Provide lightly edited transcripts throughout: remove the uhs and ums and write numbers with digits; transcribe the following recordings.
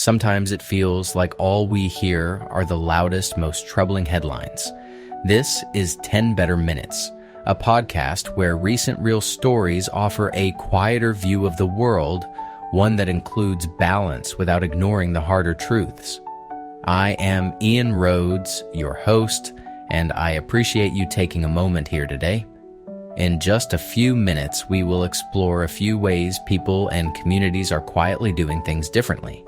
Sometimes it feels like all we hear are the loudest, most troubling headlines. This is 10 Better Minutes, a podcast where recent real stories offer a quieter view of the world, one that includes balance without ignoring the harder truths. I am Ian Rhodes, your host, and I appreciate you taking a moment here today. In just a few minutes, we will explore a few ways people and communities are quietly doing things differently,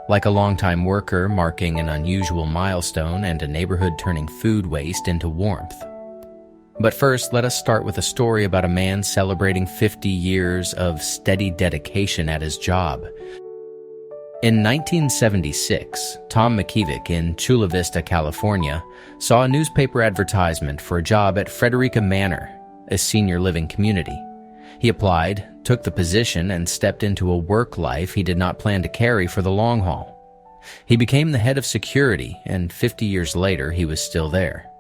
like a longtime worker marking an unusual milestone and a neighborhood turning food waste into warmth. But first, let us start with a story about a man celebrating 50 years of steady dedication at his job. In 1976, Tom McKevick in Chula Vista, California, saw a newspaper advertisement for a job at Frederica Manor, a senior living community. He applied, took the position, and stepped into a work life he did not plan to carry for the long haul. He became the head of security, and 50 years later, he was still there.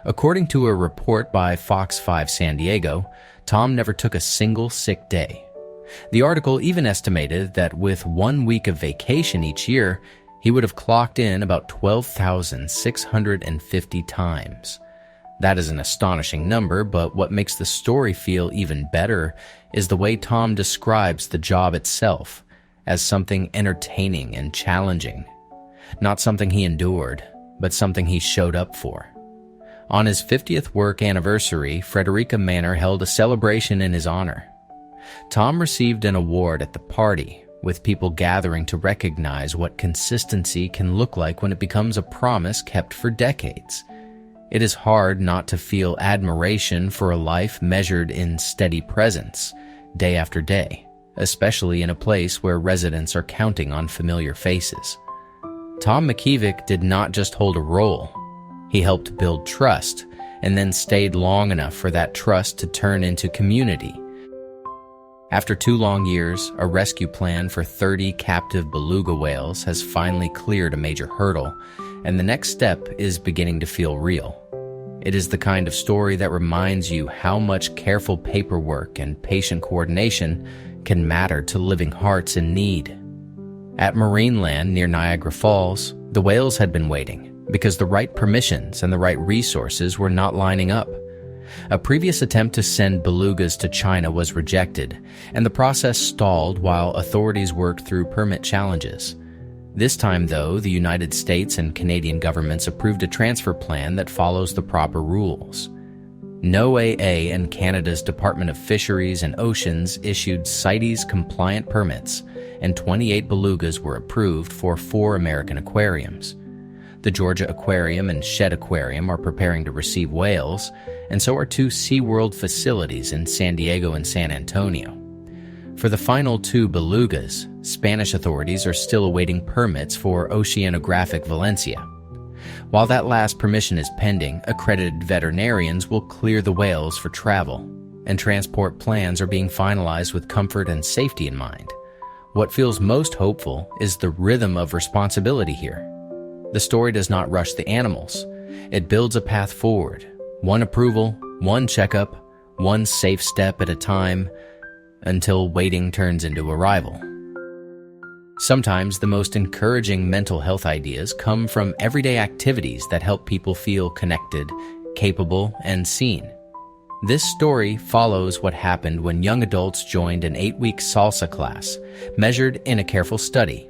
According to a report by Fox 5 San Diego, Tom never took a single sick day. The article even estimated that with 1 week of vacation each year, he would have clocked in about 12,650 times. That is an astonishing number, but what makes the story feel even better is the way Tom describes the job itself as something entertaining and challenging. Not something he endured, but something he showed up for. On his 50th work anniversary, Frederica Manor held a celebration in his honor. Tom received an award at the party, with people gathering to recognize what consistency can look like when it becomes a promise kept for decades. It is hard not to feel admiration for a life measured in steady presence, day after day, especially in a place where residents are counting on familiar faces. Tom McKevick did not just hold a role. He helped build trust, and then stayed long enough for that trust to turn into community. After 2 long years, a rescue plan for 30 captive beluga whales has finally cleared a major hurdle, and the next step is beginning to feel real. It is the kind of story that reminds you how much careful paperwork and patient coordination can matter to living hearts in need. At Marineland near Niagara Falls, the whales had been waiting because the right permissions and the right resources were not lining up. A previous attempt to send belugas to China was rejected, and the process stalled while authorities worked through permit challenges. This time, though, the United States and Canadian governments approved a transfer plan that follows the proper rules. NOAA and Canada's Department of Fisheries and Oceans issued CITES-compliant permits, and 28 belugas were approved for 4 American aquariums. The Georgia Aquarium and Shedd Aquarium are preparing to receive whales, and so are 2 SeaWorld facilities in San Diego and San Antonio. For the final 2 belugas, Spanish authorities are still awaiting permits for Oceanographic Valencia. While that last permission is pending, accredited veterinarians will clear the whales for travel, and transport plans are being finalized with comfort and safety in mind. What feels most hopeful is the rhythm of responsibility here. The story does not rush the animals. It builds a path forward. One approval, one checkup, one safe step at a time, until waiting turns into arrival. Sometimes the most encouraging mental health ideas come from everyday activities that help people feel connected, capable, and seen. This story follows what happened when young adults joined an 8-week Salsa class, measured in a careful study.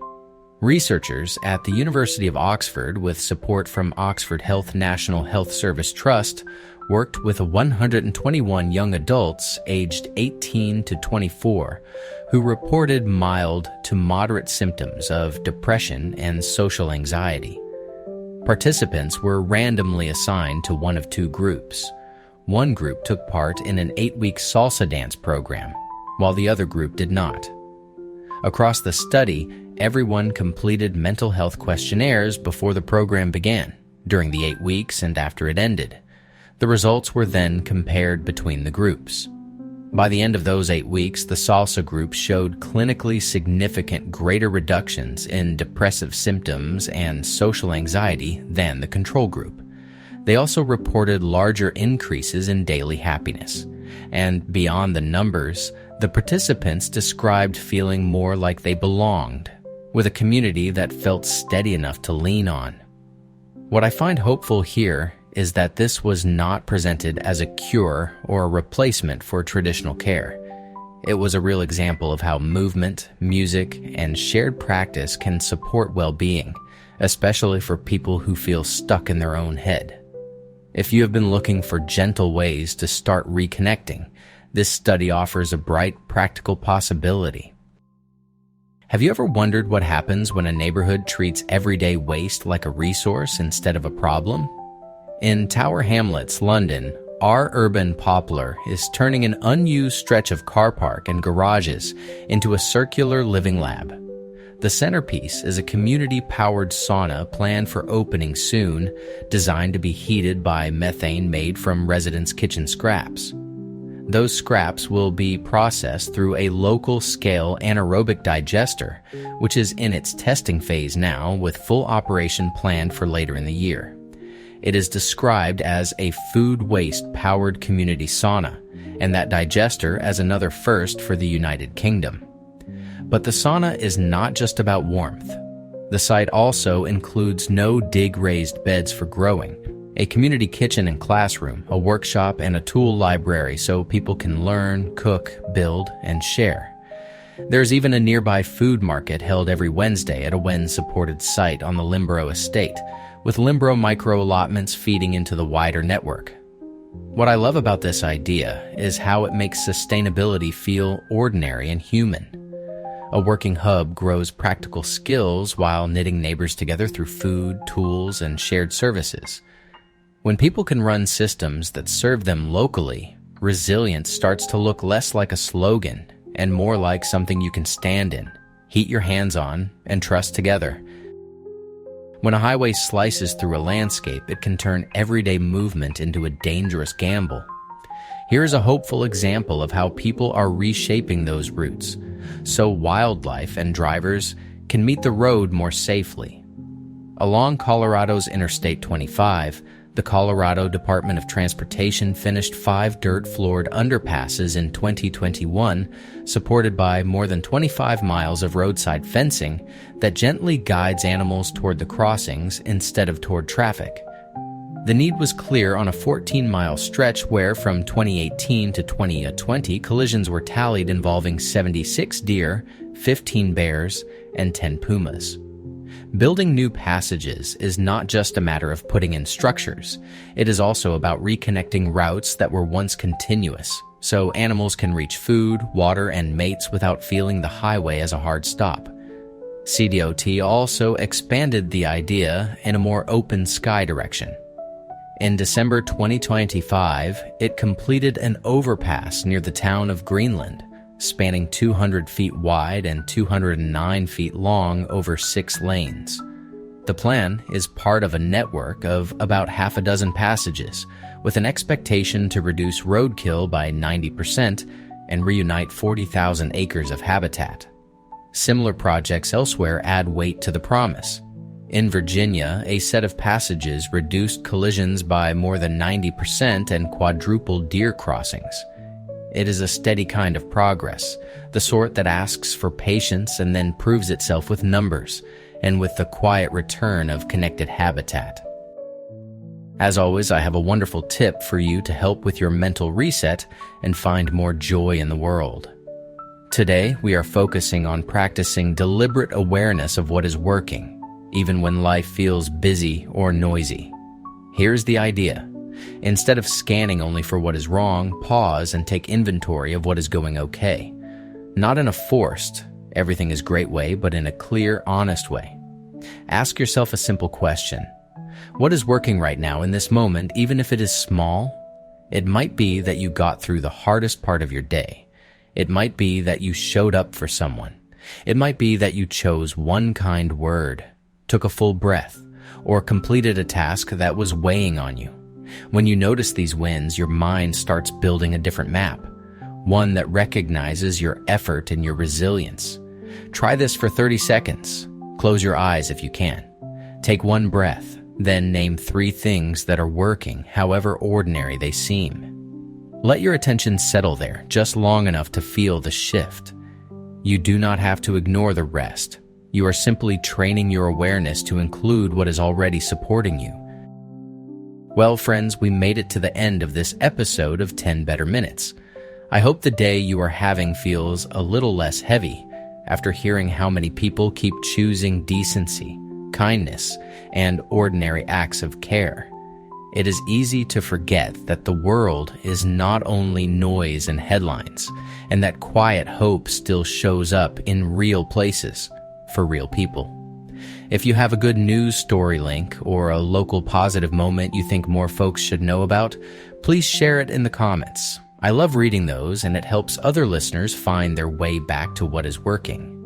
Researchers at the University of Oxford, with support from Oxford Health National Health Service Trust, worked with 121 young adults aged 18 to 24 who reported mild to moderate symptoms of depression and social anxiety. Participants were randomly assigned to one of 2 groups. One group took part in an 8-week salsa dance program, while the other group did not. Across the study, everyone completed mental health questionnaires before the program began, during the 8 weeks, and after it ended. The results were then compared between the groups. By the end of those 8 weeks, the salsa group showed clinically significant greater reductions in depressive symptoms and social anxiety than the control group. They also reported larger increases in daily happiness. And beyond the numbers, the participants described feeling more like they belonged, with a community that felt steady enough to lean on. What I find hopeful here is that this was not presented as a cure or a replacement for traditional care. It was a real example of how movement, music, and shared practice can support well-being, especially for people who feel stuck in their own head. If you have been looking for gentle ways to start reconnecting, this study offers a bright, practical possibility. Have you ever wondered what happens when a neighborhood treats everyday waste like a resource instead of a problem? In Tower Hamlets, London, our urban poplar is turning an unused stretch of car park and garages into a circular living lab. The centerpiece is a community-powered sauna planned for opening soon, designed to be heated by methane made from residents' kitchen scraps. Those scraps will be processed through a local-scale anaerobic digester, which is in its testing phase now, with full operation planned for later in the year. It is described as a food waste-powered community sauna, and that digester as another first for the United Kingdom. But the sauna is not just about warmth. The site also includes no-dig raised beds for growing, a community kitchen and classroom, a workshop, and a tool library so people can learn, cook, build, and share. There's even a nearby food market held every Wednesday at a WEN-supported site on the Limborough estate, with Limborough micro-allotments feeding into the wider network. What I love about this idea is how it makes sustainability feel ordinary and human. A working hub grows practical skills while knitting neighbors together through food, tools, and shared services. When people can run systems that serve them locally, resilience starts to look less like a slogan and more like something you can stand in, heat your hands on, and trust together. When a highway slices through a landscape, it can turn everyday movement into a dangerous gamble. Here is a hopeful example of how people are reshaping those routes, so wildlife and drivers can meet the road more safely. Along Colorado's Interstate 25, the Colorado Department of Transportation finished 5 dirt-floored underpasses in 2021, supported by more than 25 miles of roadside fencing that gently guides animals toward the crossings instead of toward traffic. The need was clear on a 14-mile stretch where, from 2018 to 2020, collisions were tallied involving 76 deer, 15 bears, and 10 pumas. Building new passages is not just a matter of putting in structures. It is also about reconnecting routes that were once continuous, so animals can reach food, water, and mates without feeling the highway as a hard stop. CDOT also expanded the idea in a more open sky direction. In December 2025, it completed an overpass near the town of Greenland, spanning 200 feet wide and 209 feet long over 6 lanes. The plan is part of a network of about half a dozen passages, with an expectation to reduce roadkill by 90% and reunite 40,000 acres of habitat. Similar projects elsewhere add weight to the promise. In Virginia, a set of passages reduced collisions by more than 90% and quadrupled deer crossings. It is a steady kind of progress, the sort that asks for patience and then proves itself with numbers, and with the quiet return of connected habitat. As always, I have a wonderful tip for you to help with your mental reset and find more joy in the world. Today, we are focusing on practicing deliberate awareness of what is working, even when life feels busy or noisy. Here's the idea. Instead of scanning only for what is wrong, pause and take inventory of what is going okay. Not in a forced, everything is great way, but in a clear, honest way. Ask yourself a simple question. What is working right now in this moment, even if it is small? It might be that you got through the hardest part of your day. It might be that you showed up for someone. It might be that you chose one kind word, took a full breath, or completed a task that was weighing on you. When you notice these wins, your mind starts building a different map, one that recognizes your effort and your resilience. Try this for 30 seconds. Close your eyes if you can. Take one breath, then name 3 things that are working, however ordinary they seem. Let your attention settle there just long enough to feel the shift. You do not have to ignore the rest. You are simply training your awareness to include what is already supporting you. Well, friends, we made it to the end of this episode of 10 Better Minutes. I hope the day you are having feels a little less heavy after hearing how many people keep choosing decency, kindness, and ordinary acts of care. It is easy to forget that the world is not only noise and headlines, and that quiet hope still shows up in real places for real people. If you have a good news story link or a local positive moment you think more folks should know about, please share it in the comments. I love reading those, and it helps other listeners find their way back to what is working.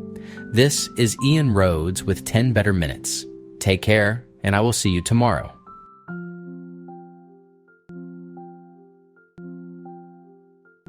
This is Ian Rhodes with 10 Better Minutes. Take care, and I will see you tomorrow.